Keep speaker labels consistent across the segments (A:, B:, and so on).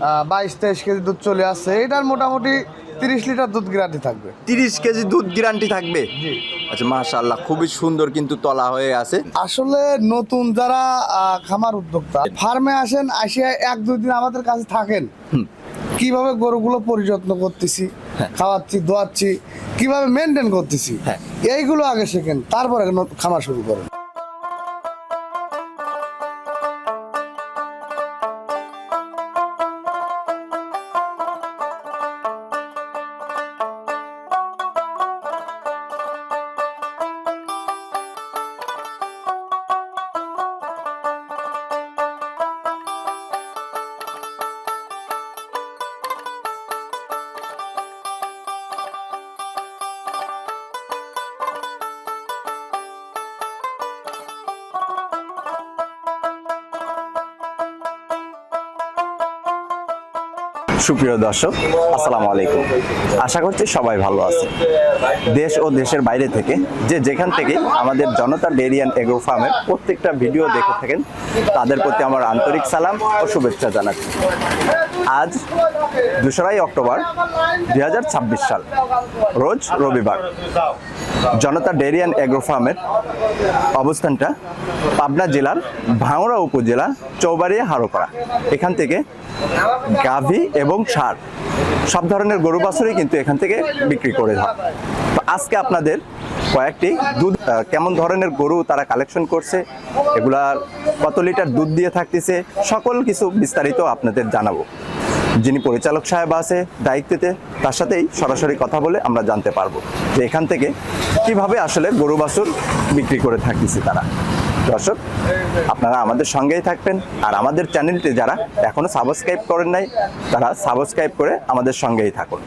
A: 22-23 KG দুধ চলে আসছে। এটার মোটামুটি 30 লিটার দুধ গ্যারান্টি থাকবে।
B: 30 কেজি দুধ গ্যারান্টি থাকবে।
A: জি।
B: আচ্ছা, মাশাআল্লাহ, খুবই সুন্দর কিন্তু তলা হয়ে আছে।
A: আসলে নতুন যারা খামার উদ্যোক্তা ফার্মে আসেন, আসিয়া 1-2 দিন আমাদের কাছে থাকেন, কিভাবে গরুগুলো পরিযত্ন করতেছি, খাওয়াচ্ছি, দোয়াচ্ছি, কিভাবে মেনটেন করতেছি, এইগুলো আগে শেখেন, তারপরে খামার শুরু করেন।
B: সুপ্রিয় দর্শক, আসসালামু আলাইকুম। আশা করছি সবাই ভালো আছে। দেশ ও দেশের বাইরে থেকে যেখান থেকে আমাদের জনতা ডেইরি অ্যান্ড এগ্রো ফার্মের প্রত্যেকটা ভিডিও দেখে থাকেন, তাদের প্রতি আমার আন্তরিক সালাম ও শুভেচ্ছা জানাচ্ছি। আজ 2 অক্টোবর 2026 সাল, রোজ রবিবার। জনতা ডেইরি অ্যান্ড এগ্রো ফার্মের অবস্থানটা পাবনা জেলার ভাঙড়া উপজেলা চৌবাড়িয়া হারোপাড়া। এখান থেকে গাভী এবং ষাঁড় সব ধরনের গরু বাছুরই কিন্তু এখান থেকে বিক্রি করে হয়। তো আজকে আপনাদের কয়েকটি দুধ কেমন ধরনের গরু তারা কালেকশন করছে, এগুলার কত লিটার দুধ দিয়ে থাকতেছে, সকল কিছু বিস্তারিত আপনাদের জানাবো। যিনি পরিচালক সাহেব আছে দায়িত্বে, তার সাথেই সরাসরি কথা বলে আমরা জানতে পারবো যে এখান থেকে কিভাবে আসলে গরু বাছুর বিক্রি করে থাকতেছে তারা। দর্শক, আপনারা আমাদের সঙ্গেই থাকবেন, আর আমাদের চ্যানেলটি যারা এখনো সাবস্ক্রাইব করেন নাই, তারা সাবস্ক্রাইব করে আমাদের সঙ্গেই থাকুন।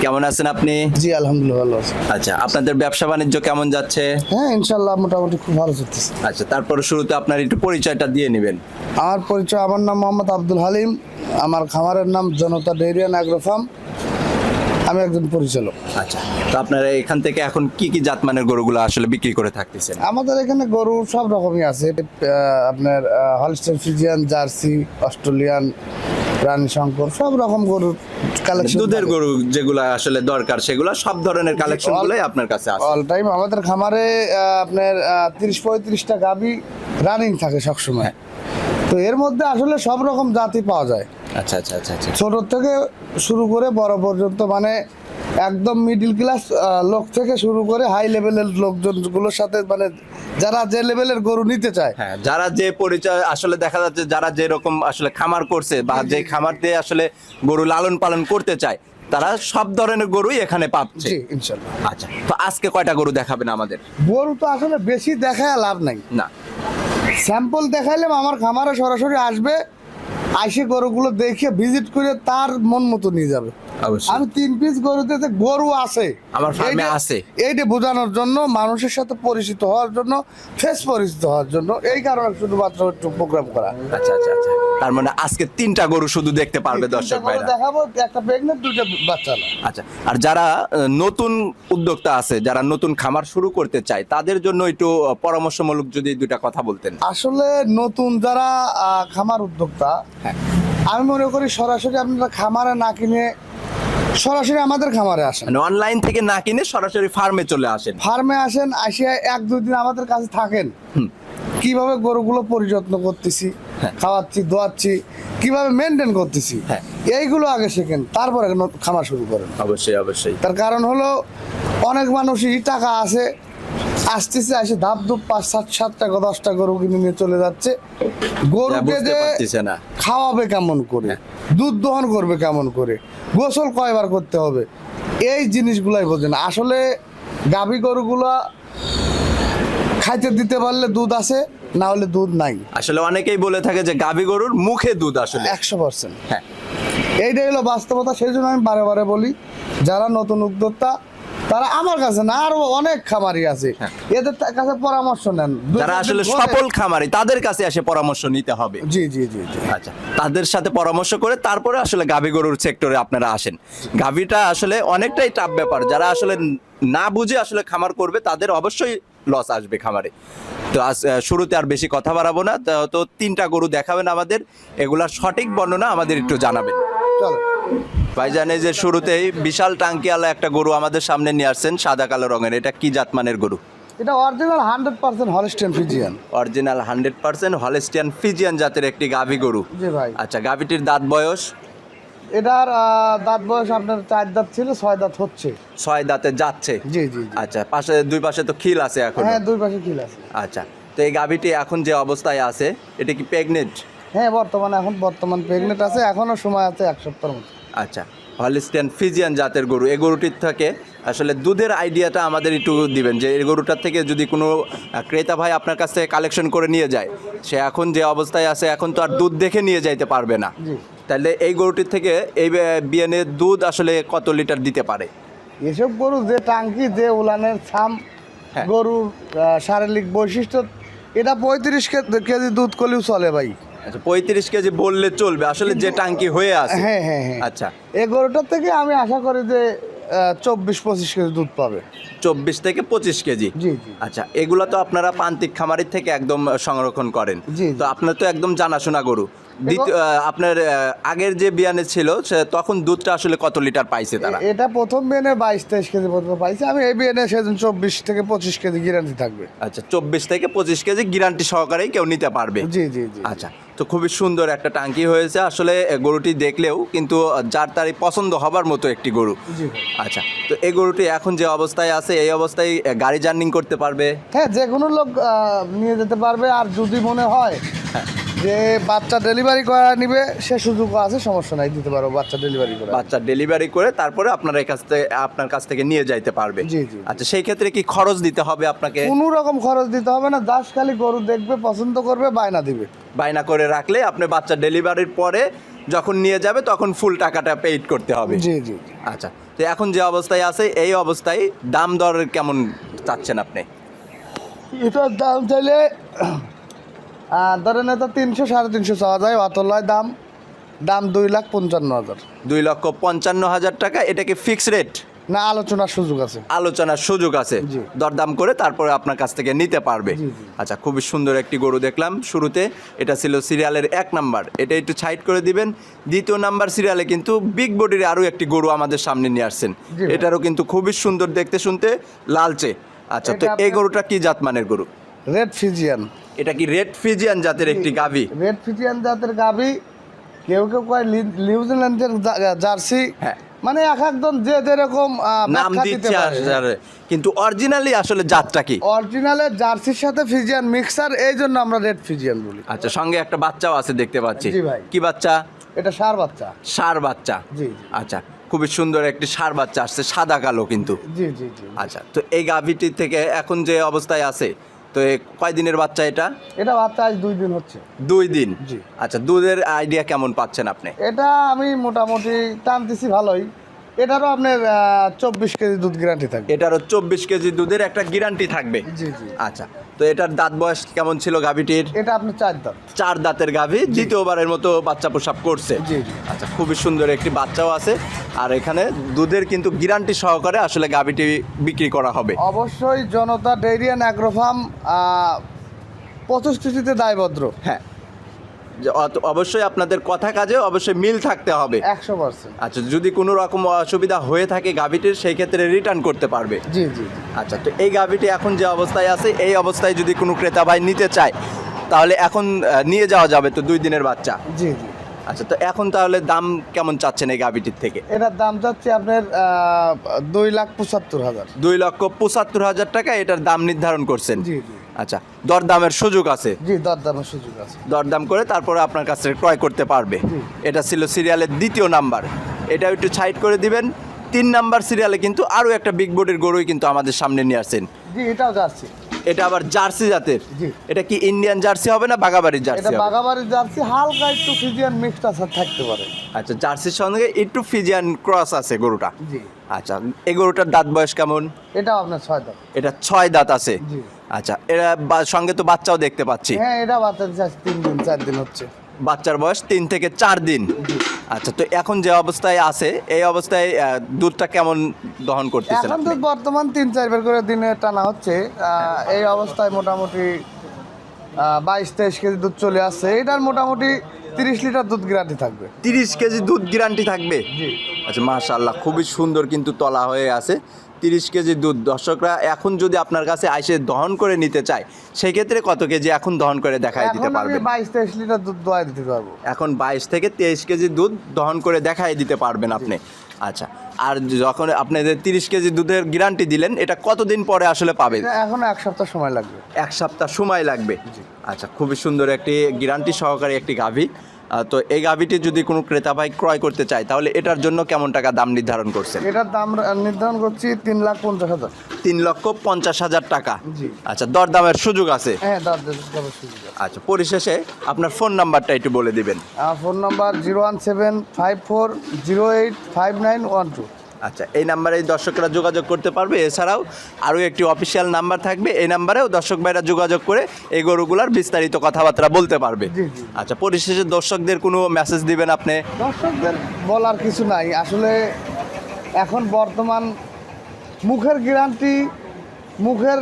B: কেমন আছেন আপনি?
A: জি, আলহামদুলিল্লাহ ভালো আছি।
B: আচ্ছা, আপনাদের ব্যবসা বাণিজ্য কেমন যাচ্ছে?
A: হ্যাঁ, ইনশাল্লাহ মোটামুটি খুব ভালো চলতেছে।
B: আচ্ছা, তারপরে শুরুতে আপনার একটু পরিচয়টা দিয়ে নেবেন।
A: আমার পরিচয়, আমার নাম মোহাম্মদ আব্দুল হালিম, আমার খামারের নাম জনতা ডেইরি অ্যান্ড এগ্রো ফার্ম, আমি একজন পরিচালক।
B: আচ্ছা, তো আপনারা এখান থেকে এখন কি কি জাতমানের গরুগুলো আসলে বিক্রি করে থাকতেছেন?
A: আমাদের এখানে গরু সব রকমই আছে, আপনার হলস্টাইন ফ্রিজিয়ান, জার্সি, অস্ট্রেলিয়ান, রানী শঙ্কর, সব রকম গরুর কালেকশন।
B: দুধের গরু যেগুলো আসলে দরকার সেগুলো সব ধরনের কালেকশন গুলোই আপনার কাছে আছে।
A: অল টাইম আমাদের খামারে আপনার 30-35টা গাভী রানিং থাকে সবসময়। তো এর মধ্যে আসলে সব রকম জাতি পাওয়া যায়।
B: আচ্ছা আচ্ছা আচ্ছা আচ্ছা।
A: ছোট থেকে শুরু করে বড় পর্যন্ত, মানে একদম মিডিল ক্লাস লোক থেকে শুরু করে হাই লেভেলের লোকজনগুলোর সাথে, মানে যারা যে লেভেলের গরু নিতে চায়,
B: হ্যাঁ, যারা যে পরিচয় আসলে দেখা যাচ্ছে, যারা যেরকম আসলে খামার করছে বা যে খামার দিয়ে আসলে গরু লালন পালন করতে চায়, তারা সব ধরনের গরুই এখানে পাচ্ছে।
A: জি, ইনশাআল্লাহ।
B: আচ্ছা, তো আজকে কয়টা গরু দেখাবেন আমাদের?
A: গরু তো আসলে বেশি দেখায় লাভ নাই,
B: না,
A: স্যাম্পল দেখাইলে আমার খামারে সরাসরি আসবে, আইসে গরুগুলো দেখে ভিজিট করে তার মন মতো নিয়ে যাবে।
B: অবশ্যই।
A: আমি 3 পিস গরুতে গরু আছে
B: আমার ফার্মে আছে,
A: এইটা বোঝানোর জন্য, মানুষের সাথে পরিচিত হওয়ার জন্য, ফেস পরিচিত হওয়ার জন্য, এই কারণে শুধুমাত্র একটু প্রোগ্রাম করা।
B: আচ্ছা আচ্ছা আচ্ছা। তার মানে আজকে 3টা গরু শুধু দেখতে পারবে দর্শক ভাইরা।
A: দেখাবো, একটা প্রেগনেন্ট, 2টা বাচ্চা।
B: আচ্ছা, আর যারা নতুন উদ্যোক্তা আছে, যারা নতুন খামার শুরু করতে চায়, তাদের জন্য একটু পরামর্শমূলক যদি 2টা কথা বলতেন।
A: আসলে নতুন যারা খামার উদ্যোক্তা, আমি মনে করি সরাসরি আপনারা খামারে না কিনে সরাসরি আমাদের খামারে আসেন,
B: মানে অনলাইন থেকে না কিনে সরাসরি ফার্মে চলে আসেন।
A: ফার্মে আসেন, আসিয়া 1-2 দিন আমাদের কাছে থাকেন, কিভাবে গরুগুলো পরিযত্ন করতেছি, খাওয়াচ্ছি, দোয়াচ্ছি, কিভাবে মেনটেন করতেছি, এইগুলো আগে শেখেন, তারপরে খামার শুরু করেন।
B: অবশ্যই অবশ্যই।
A: তার কারণ হলো অনেক মানুষই টাকা আছে, আসতেছে, আসে ধাপ ধুপ 5-7টা 10টা গরু কিনে নিয়ে চলে যাচ্ছে। গরুকে যে খাওয়াবে কেমন করে, দুধ দহন করবে কেমন করে, গোসল কয়বার করতে হবে, এই জিনিসগুলাই বোঝে না। আসলে গাভী গরুগুলা খাইতে দিতে পারলে দুধ আছে, না হলে দুধ নাই।
B: আসলে অনেকেই বলে থাকে যে গাভী গরুর মুখে দুধ, আসলে
A: 100%।
B: হ্যাঁ,
A: এইটাই হলো বাস্তবতা। সেই জন্য আমি বারে বারে বলি, যারা নতুন উদ্যোক্তা তারা আমার কাছে না, আরো অনেক খামারি আছে, এদের কাছে পরামর্শ নেন।
B: যারা আসলে সফল খামারি তাদের কাছে এসে পরামর্শ নিতে হবে।
A: জি জি জি জি।
B: আচ্ছা, তাদের সাথে পরামর্শ করে তারপরে আসলে গাভী গরুর সেক্টরে আপনারা আসেন। গাভীটা আসলে অনেকটাই টাফ ব্যাপার, যারা আসলে না বুঝে আসলে খামার করবে তাদের অবশ্যই লস আসবে খামারে। তো শুরুতে আর বেশি কথা বাড়াবো না, তো 3টা গরু দেখাবেন আমাদের, এগুলার সঠিক বর্ণনা আমাদের একটু জানাবেন।
A: চলো
B: ভাইজান, এই যে শুরুতেই বিশাল টাঙ্কিওয়ালা একটা গরু আমাদের সামনে নিয়ে আসছেন, সাদা কালো রঙের, এটা কি জাতমানের গরু?
A: এটা original 100% Holstein Friesian.
B: Original 100% Holstein Friesian জাতের একটি গাভী গরু।
A: জি ভাই।
B: আচ্ছা, গাভীটির দাঁত বয়স?
A: এটার দাঁত বয়স আপনার 4 দাঁত ছিল, 6 দাঁত হচ্ছে।
B: 6 দাঁতে যাচ্ছে।
A: জি জি জি।
B: আচ্ছা, দুই পাশে তো খিল আছে এখন?
A: হ্যাঁ, দুই পাশে খিল আছে।
B: আচ্ছা, তো এই গাভীটি এখন যে অবস্থায় আছে এটা কি প্রেগনেন্ট?
A: হ্যাঁ, বর্তমান প্রেগনেন্ট আছে, এখনো সময় আছে 1 সপ্তাহের মতো।
B: আচ্ছা, হলস্টিয়ান ফ্রিজিয়ান জাতের গরু, এই গরুটির থেকে আসলে দুধের আইডিয়াটা আমাদের একটু দিবেন, যে এই গরুটার থেকে যদি কোনো ক্রেতা ভাই আপনার কাছ থেকে কালেকশন করে নিয়ে যায়, সে এখন যে অবস্থায় আছে এখন তো আর দুধ দেখে নিয়ে যাইতে পারবে না।
A: জি।
B: তাহলে এই গরুটির থেকে এই বিয়ানের দুধ আসলে কত লিটার দিতে পারে?
A: এসব গরু যে টাঙ্কি, যে উলানের ছাম,
B: হ্যাঁ।
A: গরুর শারীরিক বৈশিষ্ট্য, এটা 35 কেজি দুধ করলেও চলে ভাই।
B: আচ্ছা, 35 কেজি বললে চলবে আসলে যে টাঙ্কি হয়ে আছে?
A: হ্যাঁ হ্যাঁ হ্যাঁ।
B: আচ্ছা,
A: এই গরুটার থেকে আমি আশা করি যে 24-25 কেজি দুধ পাবে।
B: 24 থেকে 25 কেজি।
A: জি জি।
B: আচ্ছা, এগুলা তো আপনারা প্রান্তিক খামারের থেকে একদম সংরক্ষণ করেন।
A: জি, জি।
B: তো আপনার তো একদম জানাশোনা গরু। আপনার আগের যে বিয়ানে ছিল তখন দুধটা আসলে কত লিটার পাইছে তারা?
A: এটা প্রথম বিয়ানে 22-23 কেজি পর্যন্ত পাইছে, আমি এই বিয়ানে সেদিন 24 থেকে 25 কেজি গ্যারান্টি থাকবে।
B: আচ্ছা, 24 থেকে 25 কেজি গ্যারান্টি সহকারেই কেউ নিতে পারবে?
A: জি জি জি।
B: আচ্ছা, তো খুবই সুন্দর একটা টাঙ্কি হয়েছে আসলে, গরুটি দেখলেও কিন্তু যার তারই পছন্দ হবার মতো একটি গরু।
A: জি।
B: আচ্ছা, তো এই গরুটি এখন যে অবস্থায় আছে এই অবস্থায় গাড়ি জার্নিং করতে পারবে?
A: হ্যাঁ, যে কোনো লোক নিয়ে যেতে পারবে, আর যদি মনে হয় যে বাচ্চা ডেলিভারি করা নিবে, সে সুযোগ আছে, সমস্যা নাই, দিতে পারবো বাচ্চা ডেলিভারি করে।
B: বাচ্চা ডেলিভারি করে তারপরে আপনার কাছ থেকে নিয়ে যাইতে পারবে?
A: জি জি।
B: আচ্ছা, সেই ক্ষেত্রে কি খরচ দিতে হবে আপনাকে?
A: কোনো রকম খরচ দিতে হবে না, জাস্ট খালি গরু দেখবে, পছন্দ করবে, বায়না দিবে।
B: বায়না করে রাখলে আপনি বাচ্চা ডেলিভারির পরে যখন নিয়ে যাবে তখন ফুল টাকাটা পেইড করতে হবে?
A: জি জি।
B: আচ্ছা, তো এখন যে অবস্থায় আছে এই অবস্থায় দাম দর কেমন চাচ্ছেন আপনি?
A: এটার দাম চাইলে ধরেন এটা 300-350 চাওয়া যায়, অতলয় দাম 2,55,000।
B: 2,55,000 টাকা। এটা কি ফিক্স রেট
A: না, আলোচনার সুযোগ আছে?
B: আলোচনার সুযোগ আছে,
A: জি।
B: দরদাম করে তারপরে আপনার কাছ থেকে নিতে পারবে।
A: জি, জি।
B: আচ্ছা, খুবই সুন্দর একটি গরু দেখলাম শুরুতে, এটা ছিল সিরিয়ালের 1 নাম্বার, এটা একটু সাইড করে দিবেন। 2 নাম্বার সিরিয়ালে কিন্তু বিগ বডির আরও একটি গরু আমাদের সামনে নিয়ে আসছেন,
A: জি।
B: এটারও কিন্তু খুবই সুন্দর দেখতে শুনতে, লালচে। আচ্ছা, তো
A: এটা
B: এই গরুটা কি জাতমানের গরু?
A: Red Friesian.
B: এটা কি রেড ফিজিয়ান জাতের একটি গাভী?
A: রেড ফিজিয়ান জাতের গাভী, কেউ কেউ কয় নিউজিল্যান্ডের জার্সি।
B: হ্যাঁ,
A: মানে এক একজন যে যেরকম
B: নাম
A: ব্যাখ্যা দিতে
B: দিচ্ছে
A: পারে।
B: আসলে, কিন্তু অরিজিনালি আসলে জাতটা কি?
A: অরিজিনালের জার্সির সাথে ফিজিয়ান মিক্সার, এই জন্য আমরা রেড ফিজিয়ান বলি।
B: আচ্ছা, সঙ্গে একটা বাচ্চাও আছে দেখতে পাচ্ছি।
A: জি ভাই।
B: কি বাচ্চা?
A: এটা ষাঁড় বাচ্চা।
B: ষাঁড় বাচ্চা।
A: জি জি।
B: আচ্ছা, খুবই সুন্দর একটি ষাঁড় বাচ্চা আসছে, সাদা কালো কিন্তু।
A: জি জি জি।
B: আচ্ছা, তো এই গাভীটি থেকে এখন যে অবস্থায় আছে, তো কয় দিনের বাচ্চা এটা?
A: এটা বাচ্চা আজ 2 দিন হচ্ছে।
B: 2 দিন।
A: জি।
B: আচ্ছা, দুধের আইডিয়া কেমন পাচ্ছেন আপনি?
A: এটা আমি মোটামুটি টানতেছি ভালোই, এটারও আপনার 24 কেজি দুধ গ্যারান্টি থাকবে।
B: এটারও 24 কেজি দুধের একটা গ্যারান্টি থাকবে?
A: জি জি।
B: আচ্ছা, তো এটার দাঁত বয়স কেমন ছিল গাভীটির?
A: এটা আপনার 4 দাঁত।
B: 4 দাঁতের গাভী, দ্বিতীয়বারের মতো বাচ্চা প্রসব করছে।
A: জি জি।
B: আচ্ছা, খুবই সুন্দর একটি বাচ্চাও আছে, আর এখানে দুধের কিন্তু গ্যারান্টি সহকারে আসলে গাভীটি বিক্রি করা হবে।
A: অবশ্যই জনতা ডেইরি অ্যান্ড অ্যাগ্রো ফার্ম প্রতিশ্রুতিতে দায়বদ্ধ।
B: হ্যাঁ, অবশ্যই আপনাদের কথা কাজে অবশ্যই মিল থাকতে হবে।
A: 100%।
B: আচ্ছা, যদি কোনো রকম অসুবিধা হয়ে থাকে গাভীটির, সেই ক্ষেত্রে রিটার্ন করতে পারবে?
A: জি জি জি।
B: আচ্ছা, তো এই গাভীটি এখন যে অবস্থায় আছে এই অবস্থায় যদি কোনো ক্রেতা ভাই নিতে চায় তাহলে এখন নিয়ে যাওয়া যাবে তো? 2 দিনের বাচ্চা।
A: জি জি।
B: আচ্ছা, তো এখন তাহলে দাম কেমন চাচ্ছেন এই গাভীটির থেকে?
A: এটার দাম যাচ্ছে আপনার 2,75,000।
B: 2,75,000 টাকা এটার দাম নির্ধারণ করছেন?
A: জি জি।
B: আচ্ছা, দরদামের সুযোগ আছে?
A: জি, দরদামের সুযোগ আছে।
B: দরদাম করে তারপরে আপনার কাছ থেকে ক্রয় করতে পারবে।
A: জি।
B: এটা ছিল সিরিয়ালের 2 নাম্বার, এটা একটু সাইড করে দিবেন। 3 নাম্বার সিরিয়ালে কিন্তু আরও একটা বিগ বডির গরুই কিন্তু আমাদের সামনে নিয়ে আসছেন।
A: জি, এটাও জার্সি।
B: এটা আবার জার্সি জাতের?
A: জি।
B: এটা কি ইন্ডিয়ান জার্সি হবে না বাগাবাড়ির জার্সি
A: এটা
B: হবে?
A: বাগাবাড়ির জার্সি, হালকা একটু ফিজিয়ান মিক্সড আছে, থাকতে পারে।
B: আচ্ছা, জার্সির সঙ্গে একটু ফিজিয়ান ক্রস আছে গরুটা।
A: জি।
B: আচ্ছা, এই গরুটার দাঁত বয়স কেমন?
A: এটাও আপনার 6 দাঁত।
B: এটা 6 দাঁত আছে।
A: জি।
B: আচ্ছা, এরা সঙ্গে তো বাচ্চাও দেখতে পাচ্ছি।
A: হ্যাঁ, এটা বাচ্চা দিচ্ছে 3 দিন 4 দিন হচ্ছে।
B: বাচ্চার বয়স 3 থেকে 4 দিন। আচ্ছা, তো এখন যে অবস্থায় আছে এই অবস্থায় দুধটা কেমন দহন করতেছেন
A: এখন তো
B: আপনি?
A: বর্তমান 3-4 বার করে দিনে টানা হচ্ছে। এই অবস্থায় মোটামুটি 22-23 কেজি দুধ চলে আসছে। এটার মোটামুটি 30 লিটার দুধ গ্যারান্টি থাকবে।
B: 30 কেজি দুধ গ্যারান্টি থাকবে।
A: জি।
B: আচ্ছা, মাশাআল্লাহ, খুবই সুন্দর কিন্তু তলা হয়ে আছে। 30 কেজি দুধ। দর্শকরা এখন যদি আপনার কাছে আইসে দহন করে নিতে চায় সেই ক্ষেত্রে কত কেজি এখন দহন করে দেখাই দিতে
A: এখন আমি
B: পারবেন?
A: 22-23 লিটার দুধ দোয়াই দিতে পারবো।
B: এখন 22 থেকে 23 কেজি দুধ দহন করে দেখাই দিতে পারবেন আপনি। আচ্ছা, আর যখন আপনি যে 30 কেজি দুধের গ্যারান্টি দিলেন এটা কতদিন পরে আসলে পাবেন?
A: এটা এখনো 1 সপ্তাহ সময় লাগবে।
B: 1 সপ্তাহ সময় লাগবে। আচ্ছা, খুবই সুন্দর একটি গ্যারান্টি সহকারে একটি গাভী। তো এই গাভীটি যদি কোনো ক্রেতা ভাই ক্রয় করতে চায় তাহলে এটার জন্য কেমন টাকা দাম নির্ধারণ করছেন?
A: এটার দাম নির্ধারণ করছি 3,50,000।
B: 3,50,000 টাকা।
A: জি।
B: আচ্ছা, দরদামের সুযোগ আছে?
A: হ্যাঁ, দামের সুযোগ আছে।
B: আচ্ছা, পরিশেষে আপনার ফোন নাম্বারটা একটু বলে দিবেন।
A: আমার ফোন নাম্বার 01754085912।
B: আচ্ছা, এই নাম্বারেই দর্শকরা যোগাযোগ করতে পারবে। এছাড়াও আরও একটি অফিসিয়াল নাম্বার থাকবে, এই নাম্বারেও দর্শক ভাইরা যোগাযোগ করে এই গরুগুলার বিস্তারিত কথাবার্তা বলতে পারবে।
A: জি, জি।
B: আচ্ছা, পরিশেষে দর্শকদের কোনো মেসেজ দিবেন আপনি?
A: দর্শকদের বলার কিছু নাই আসলে। এখন বর্তমান মুখের গ্যারান্টি, মুখের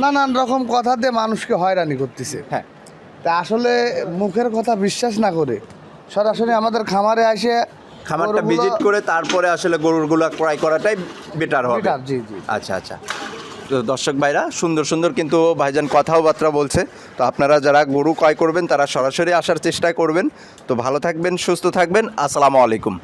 A: নানান রকম কথা দিয়ে মানুষকে হয়রানি করতেছে।
B: হ্যাঁ।
A: তা আসলে মুখের কথা বিশ্বাস না করে সরাসরি আমাদের খামারে আসে
B: খামারটা
A: গরুগুলো-
B: ভিজিট করে তারপরে আসলে গরুগুলা ক্রয় করাটাই বেটার হবে।
A: Better, জি জি।
B: আচ্ছা আচ্ছা, তো দর্শক ভাইরা সুন্দর সুন্দর কিন্তু ভাইজান কথাও বার্তা বলছে। তো আপনারা যারা গরু ক্রয় করবেন তারা সরাসরি আসার চেষ্টা করবেন। তো ভালো থাকবেন, সুস্থ থাকবেন। আসসালামু আলাইকুম।